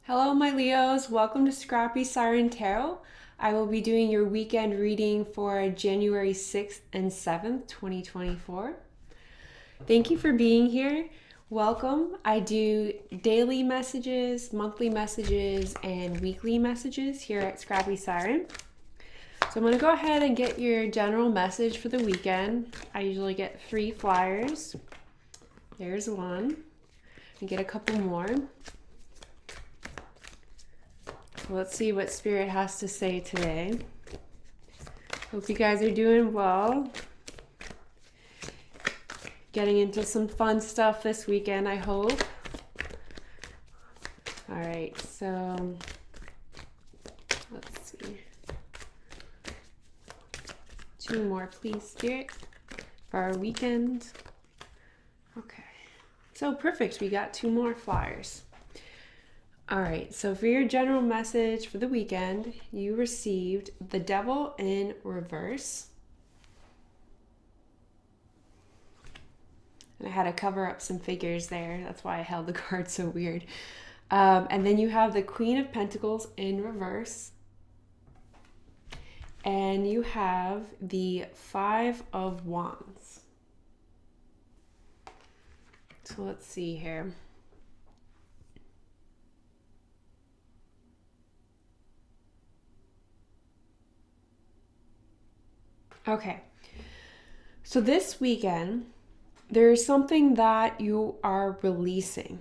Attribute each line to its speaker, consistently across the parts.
Speaker 1: Hello, my Leos. Welcome to Scrappy Siren Tarot. I will be doing your weekend reading for January 6th and 7th, 2024. Thank you for being here. Welcome. I do daily messages, monthly messages, and weekly messages here at Scrappy Siren. So I'm going to go ahead and get your general message for the weekend. I usually get 3 flyers. There's one. I get a couple more. Let's see what Spirit has to say today. Hope you guys are doing well. Getting into some fun stuff this weekend, I hope. All right, so let's see. 2 more, please, Spirit, for our weekend. Okay, so perfect. We got 2 more flyers. All right, so for your general message for the weekend, you received the Devil in reverse. And I had to cover up some figures there. That's why I held the card so weird. And then you have the Queen of Pentacles in reverse. And you have the 5 of Wands. So let's see here. Okay, so this weekend, there's something that you are releasing.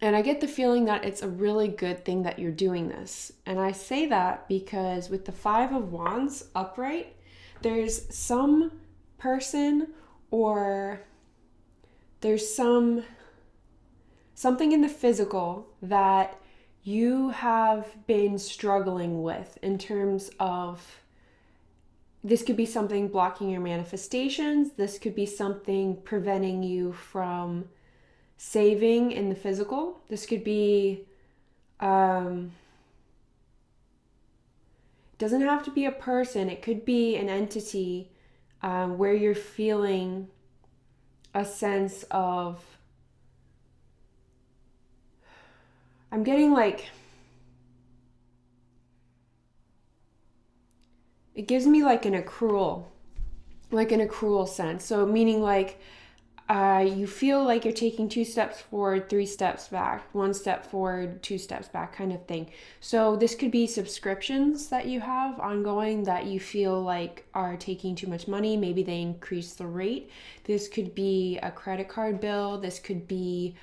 Speaker 1: And I get the feeling that it's a really good thing that you're doing this. And I say that because with the 5 of Wands upright, there's some person or there's something in the physical that you have been struggling with in terms of. This could be something blocking your manifestations. This could be something preventing you from saving in the physical. This could be, doesn't have to be a person. It could be an entity where you're feeling a sense of, I'm getting like, it gives me like an accrual sense. So meaning like you feel like you're taking 2 steps forward, 3 steps back, 1 step forward, 2 steps back kind of thing. So this could be subscriptions that you have ongoing that you feel like are taking too much money. Maybe they increase the rate. This could be a credit card bill. This could be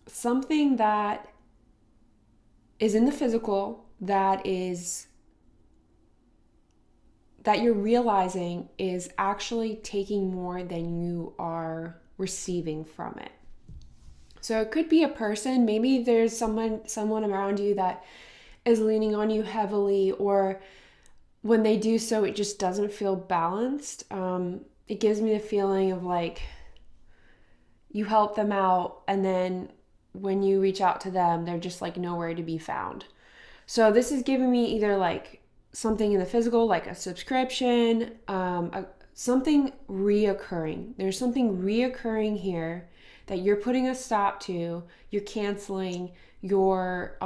Speaker 1: something that is in the physical that you're realizing is actually taking more than you are receiving from it. So it could be a person, maybe there's someone around you that is leaning on you heavily, or when they do so, it just doesn't feel balanced. It gives me the feeling of like you help them out, and then when you reach out to them, they're just like nowhere to be found. So this is giving me either like something in the physical, like a subscription, something reoccurring. There's something reoccurring here that you're putting a stop to. You're canceling. You're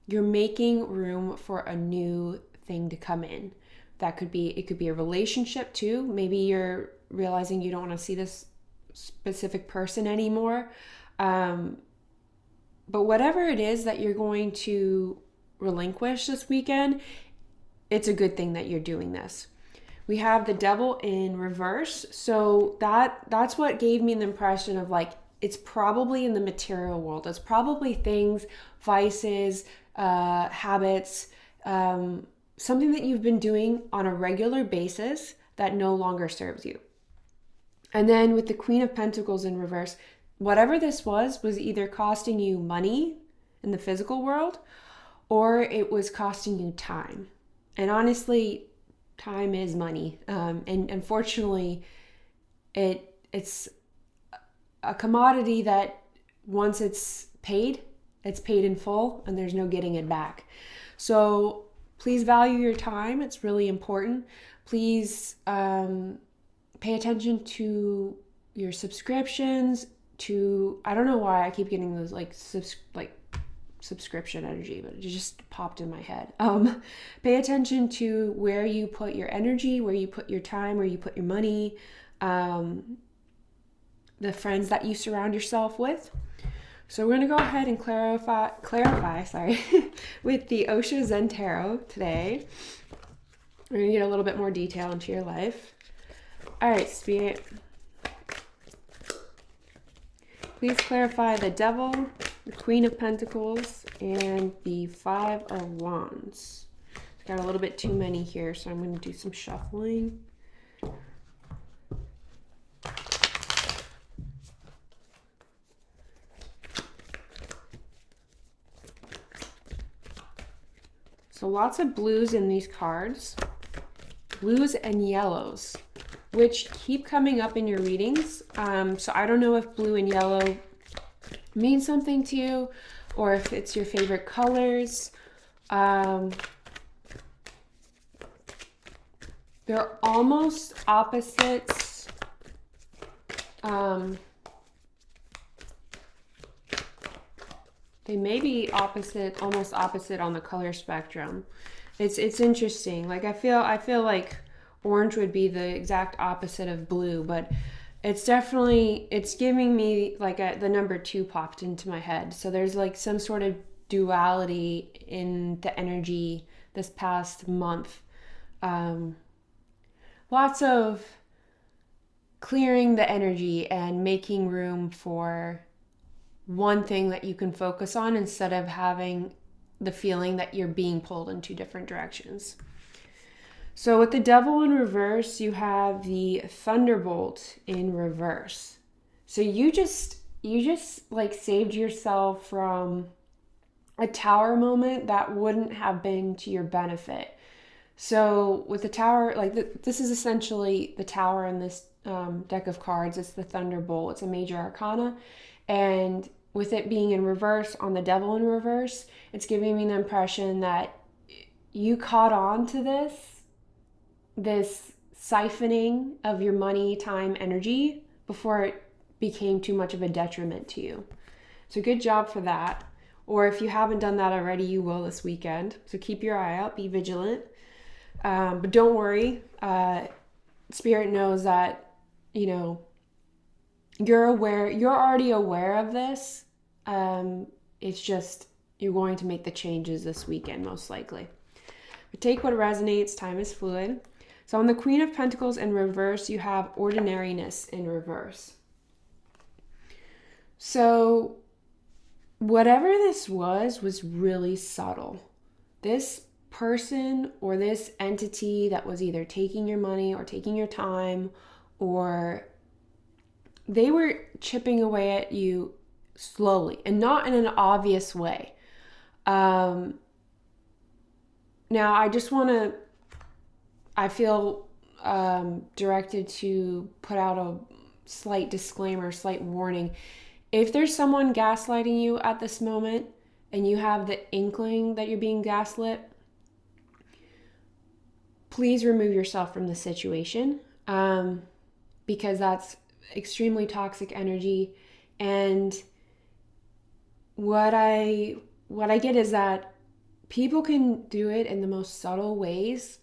Speaker 1: making room for a new thing to come in. It could be a relationship too. Maybe you're realizing you don't want to see this specific person anymore. But whatever it is that you're going to relinquish this weekend, it's a good thing that you're doing this. We have the Devil in reverse, so that's what gave me the impression of like it's probably in the material world. It's probably things, vices, habits, something that you've been doing on a regular basis that no longer serves you. And then with the Queen of Pentacles in reverse, whatever this was either costing you money in the physical world, or it was costing you time. And honestly, time is money. And unfortunately, it's a commodity that once it's paid in full, and there's no getting it back. So please value your time. It's really important. Please pay attention to your subscriptions, to, I don't know why I keep getting those like subscription energy, but it just popped in my head. Pay attention to where you put your energy, where you put your time, where you put your money, the friends that you surround yourself with. So we're going to go ahead and clarify, with the Osho Zen Tarot today. We're going to get a little bit more detail into your life. All right, Spirit. Please clarify the Devil, the Queen of Pentacles, and the Five of Wands. I've got a little bit too many here, so I'm going to do some shuffling. So lots of blues in these cards. Blues and yellows, which keep coming up in your readings. So I don't know if blue and yellow mean something to you, or if it's your favorite colors. They're almost opposites. They may be opposite, almost opposite on the color spectrum. It's interesting. Like I feel like orange would be the exact opposite of blue, but it's definitely, it's giving me like the number 2 popped into my head. So there's like some sort of duality in the energy this past month. Lots of clearing the energy and making room for one thing that you can focus on instead of having the feeling that you're being pulled in 2 different directions. So with the Devil in reverse, you have the Thunderbolt in reverse. So you just like saved yourself from a Tower moment that wouldn't have been to your benefit. So with the Tower, like this is essentially the Tower in this deck of cards. It's the Thunderbolt. It's a major arcana. And with it being in reverse on the Devil in reverse, it's giving me the impression that you caught on to this siphoning of your money, time, energy before it became too much of a detriment to you. So good job for that. Or if you haven't done that already, you will this weekend. So keep your eye out, be vigilant. But don't worry. Spirit knows that, you know, you're already aware of this. It's just, you're going to make the changes this weekend, most likely. But take what resonates. Time is fluid. So on the Queen of Pentacles in reverse, you have ordinariness in reverse. So whatever this was really subtle. This person or this entity that was either taking your money or taking your time, or they were chipping away at you slowly and not in an obvious way. Now I feel directed to put out a slight disclaimer, slight warning. If there's someone gaslighting you at this moment and you have the inkling that you're being gaslit, please remove yourself from the situation, because that's extremely toxic energy. And what I get is that people can do it in the most subtle ways.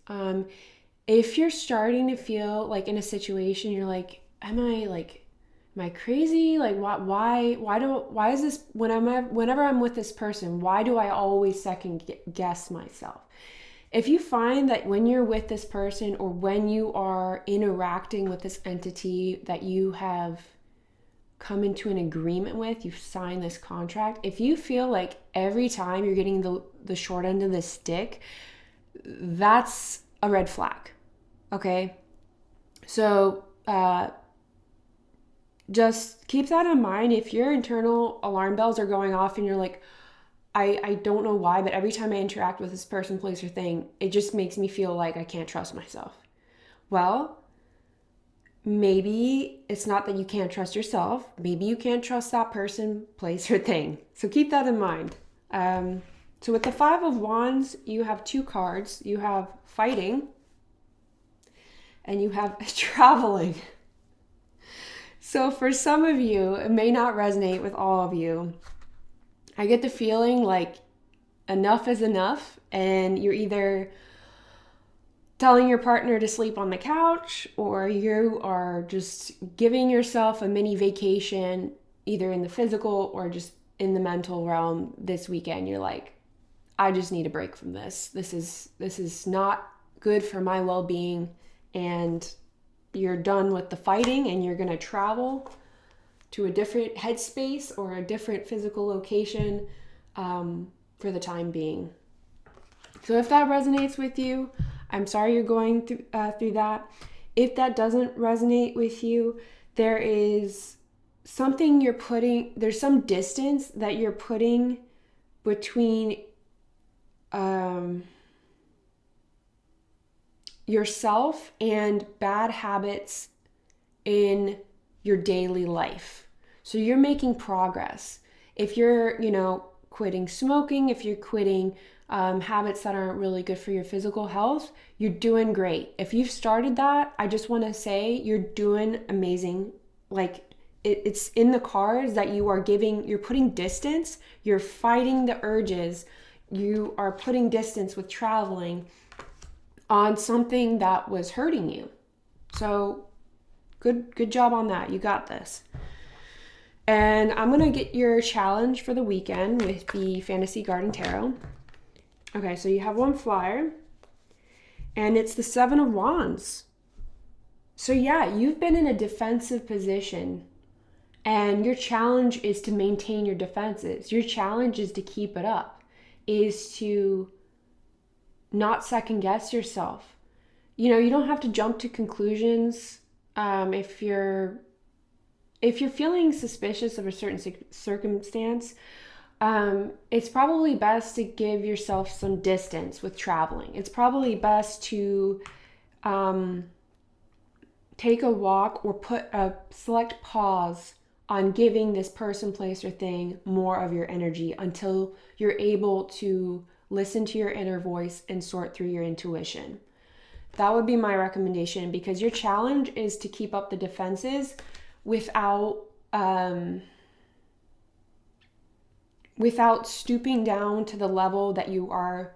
Speaker 1: If you're starting to feel like in a situation, you're like, am I crazy? Like, why is this, whenever I'm with this person, why do I always second guess myself? If you find that when you're with this person or when you are interacting with this entity that you have come into an agreement with, you've signed this contract, if you feel like every time you're getting the short end of the stick, that's a red flag. Okay? So just keep that in mind. If your internal alarm bells are going off and you're like, I don't know why, but every time I interact with this person, place, or thing, it just makes me feel like I can't trust myself. Well, maybe it's not that you can't trust yourself. Maybe you can't trust that person, place, or thing. So keep that in mind. So with the Five of Wands, you have 2 cards. You have fighting and you have traveling. So for some of you, it may not resonate with all of you. I get the feeling like enough is enough, and you're either telling your partner to sleep on the couch, or you are just giving yourself a mini vacation, either in the physical or just in the mental realm this weekend. You're like, I just need a break from this. This is not good for my well-being, and you're done with the fighting and you're going to travel to a different headspace or a different physical location for the time being. So if that resonates with you, I'm sorry you're going through that. If that doesn't resonate with you, there is something there's some distance that you're putting between yourself and bad habits in your daily life. So you're making progress. If you're, quitting smoking, if you're quitting habits that aren't really good for your physical health, you're doing great. If you've started that, I just want to say you're doing amazing. Like, it's in the cards that you're putting distance, you're fighting the urges, you are putting distance with traveling on something that was hurting you. So good job on that. You got this. And I'm going to get your challenge for the weekend with the Fantasy Garden Tarot. Okay, so you have one flyer, and it's the Seven of Wands. So yeah, you've been in a defensive position, and your challenge is to maintain your defenses. Your challenge is to keep it up, is to not second guess yourself. You don't have to jump to conclusions. If you're feeling suspicious of a certain circumstance, it's probably best to give yourself some distance with traveling. It's probably best to take a walk or put a select pause on giving this person, place, or thing more of your energy until you're able to listen to your inner voice and sort through your intuition. That would be my recommendation, because your challenge is to keep up the defenses without stooping down to the level that you are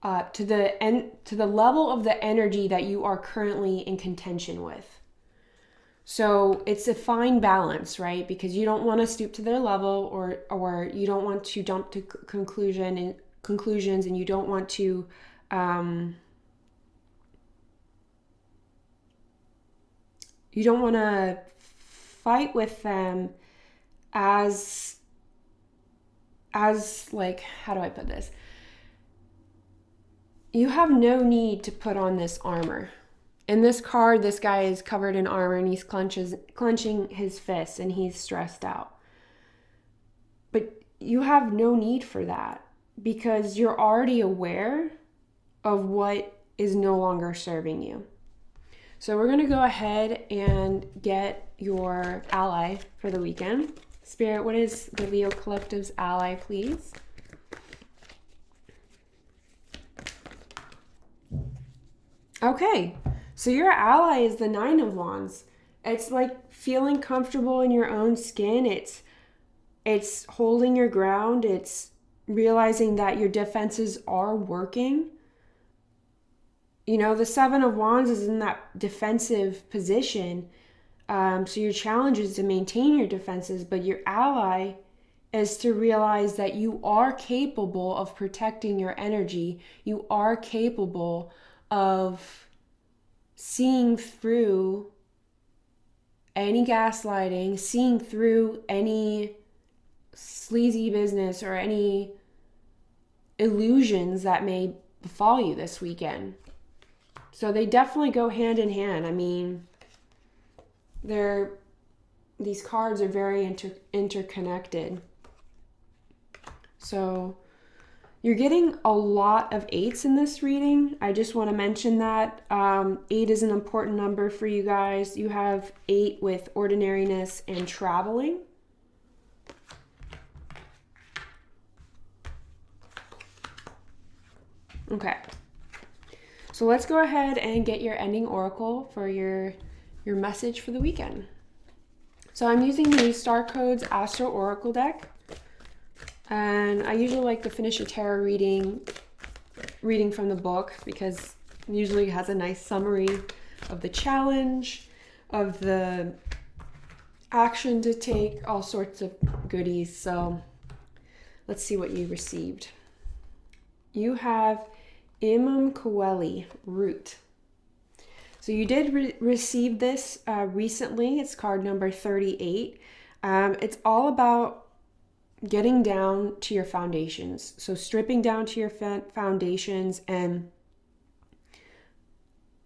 Speaker 1: to the level of the energy that you are currently in contention with. So it's a fine balance, right? Because you don't want to stoop to their level, or you don't want to jump to conclusions, and you don't want to fight with them as like, how do I put this? You have no need to put on this armor. In this card, this guy is covered in armor, and he's clenching his fists, and he's stressed out. But you have no need for that, because you're already aware of what is no longer serving you. So we're going to go ahead and get your ally for the weekend. Spirit, what is the Leo Collective's ally, please? Okay, so your ally is the Nine of Wands. It's like feeling comfortable in your own skin. It's holding your ground. It's realizing that your defenses are working. The Seven of Wands is in that defensive position. So your challenge is to maintain your defenses, but your ally is to realize that you are capable of protecting your energy. You are capable of seeing through any gaslighting, seeing through any sleazy business or any illusions that may befall you this weekend. So they definitely go hand in hand. I mean, these cards are very interconnected. So you're getting a lot of 8s in this reading. I just want to mention that 8 is an important number for you guys. You have 8 with ordinariness and traveling. Okay. So let's go ahead and get your ending oracle for your message for the weekend. So I'm using the Star Codes Astro Oracle deck. And I usually like to finish a tarot reading from the book because it usually has a nice summary of the challenge, of the action to take, all sorts of goodies. So let's see what you received. You have Imam Coeli, Root. So you did receive this recently. It's card number 38. It's all about getting down to your foundations. So stripping down to your foundations and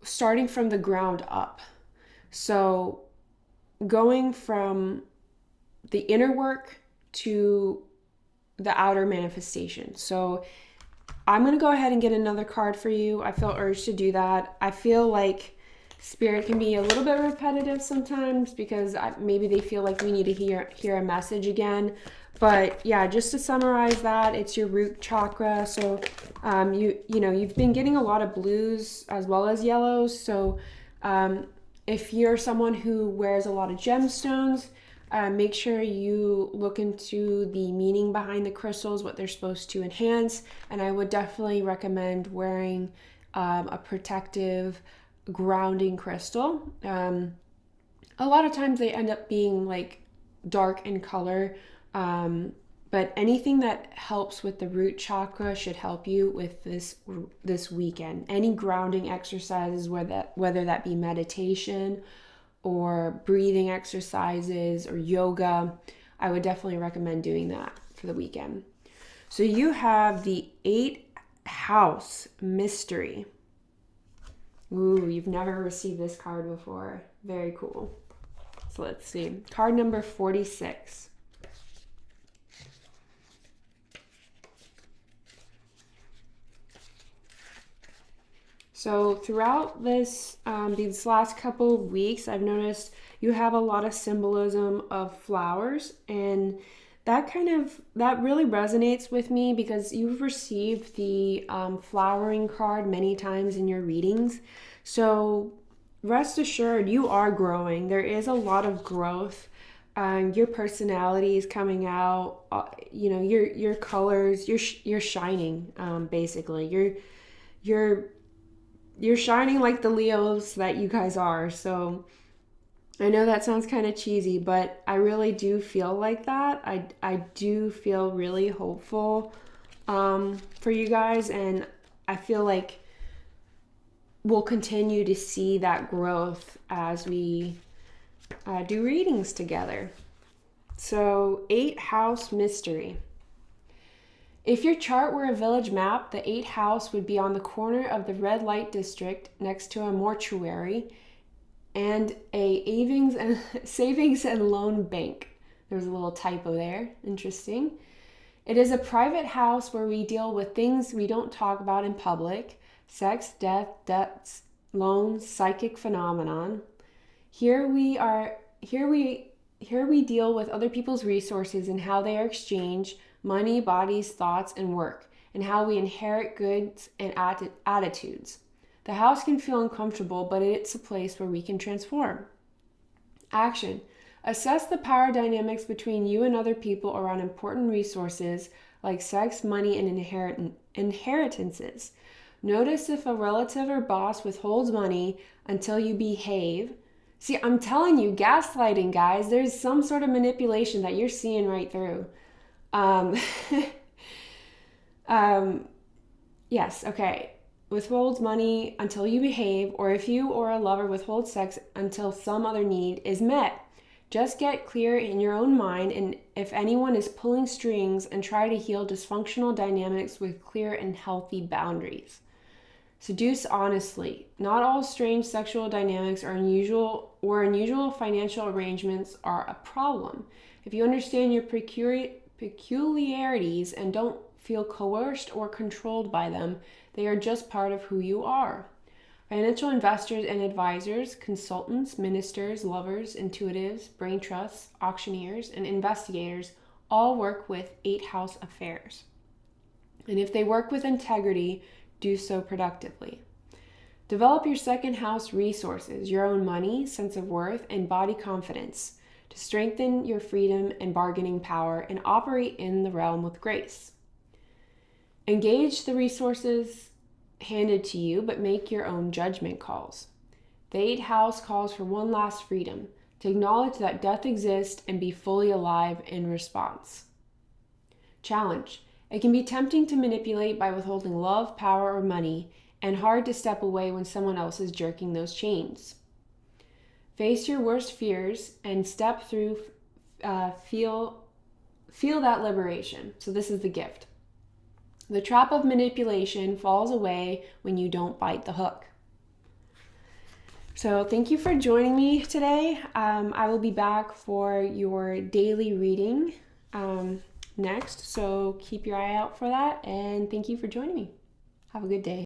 Speaker 1: starting from the ground up. So going from the inner work to the outer manifestation. So I'm going to go ahead and get another card for you. I feel urged to do that. I feel like Spirit can be a little bit repetitive sometimes because maybe they feel like we need to hear a message again. But yeah, just to summarize that, it's your root chakra. So you've been getting a lot of blues as well as yellows. So if you're someone who wears a lot of gemstones, make sure you look into the meaning behind the crystals, what they're supposed to enhance. And I would definitely recommend wearing a protective grounding crystal. A lot of times they end up being like dark in color, but anything that helps with the root chakra should help you with this weekend. Any grounding exercises, whether that be meditation or breathing exercises or yoga, I would definitely recommend doing that for the weekend. So you have the 8th house mystery. Ooh, you've never received this card before. Very cool. So let's see. Card number 46. So throughout these last couple of weeks, I've noticed you have a lot of symbolism of flowers, and that really resonates with me because you've received the flowering card many times in your readings. So rest assured, you are growing. There is a lot of growth. Your personality is coming out. Your colors. You're shining. Basically, you're shining like the Leos that you guys are. So I know that sounds kind of cheesy, but I really do feel like that. I do feel really hopeful for you guys, and I feel like we'll continue to see that growth as we do readings together. So 8th house mystery. If your chart were a village map, the 8th house would be on the corner of the red light district next to a mortuary and a savings and loan bank. There's a little typo there. Interesting. It is a private house where we deal with things we don't talk about in public: sex, death, debts, loans, psychic phenomenon. Here we deal with other people's resources and how they are exchanged, money, bodies, thoughts, and work, and how we inherit goods and attitudes. The house can feel uncomfortable, but it's a place where we can transform. Action. Assess the power dynamics between you and other people around important resources like sex, money, and inheritances. Notice if a relative or boss withholds money until you behave. See, I'm telling you, gaslighting, guys. There's some sort of manipulation that you're seeing right through. Yes, okay. Withholds money until you behave, or if you or a lover withholds sex until some other need is met. Just get clear in your own mind, and if anyone is pulling strings, and try to heal dysfunctional dynamics with clear and healthy boundaries. Seduce honestly. Not all strange sexual dynamics or unusual financial arrangements are a problem. If you understand your peculiarities and don't feel coerced or controlled by them, they are just part of who you are. Financial investors and advisors, consultants, ministers, lovers, intuitives, brain trusts, auctioneers, and investigators all work with 8th house affairs. And if they work with integrity, do so productively. Develop your 2nd house resources, your own money, sense of worth, and body confidence. to strengthen your freedom and bargaining power and operate in the realm with grace. Engage the resources handed to you, but make your own judgment calls. The 8th house calls for one last freedom, to acknowledge that death exists and be fully alive in response. Challenge. It can be tempting to manipulate by withholding love, power, or money, and hard to step away when someone else is jerking those chains. Face your worst fears and step through, feel that liberation. So this is the gift. The trap of manipulation falls away when you don't bite the hook. So thank you for joining me today. I will be back for your daily reading next. So keep your eye out for that. And thank you for joining me. Have a good day.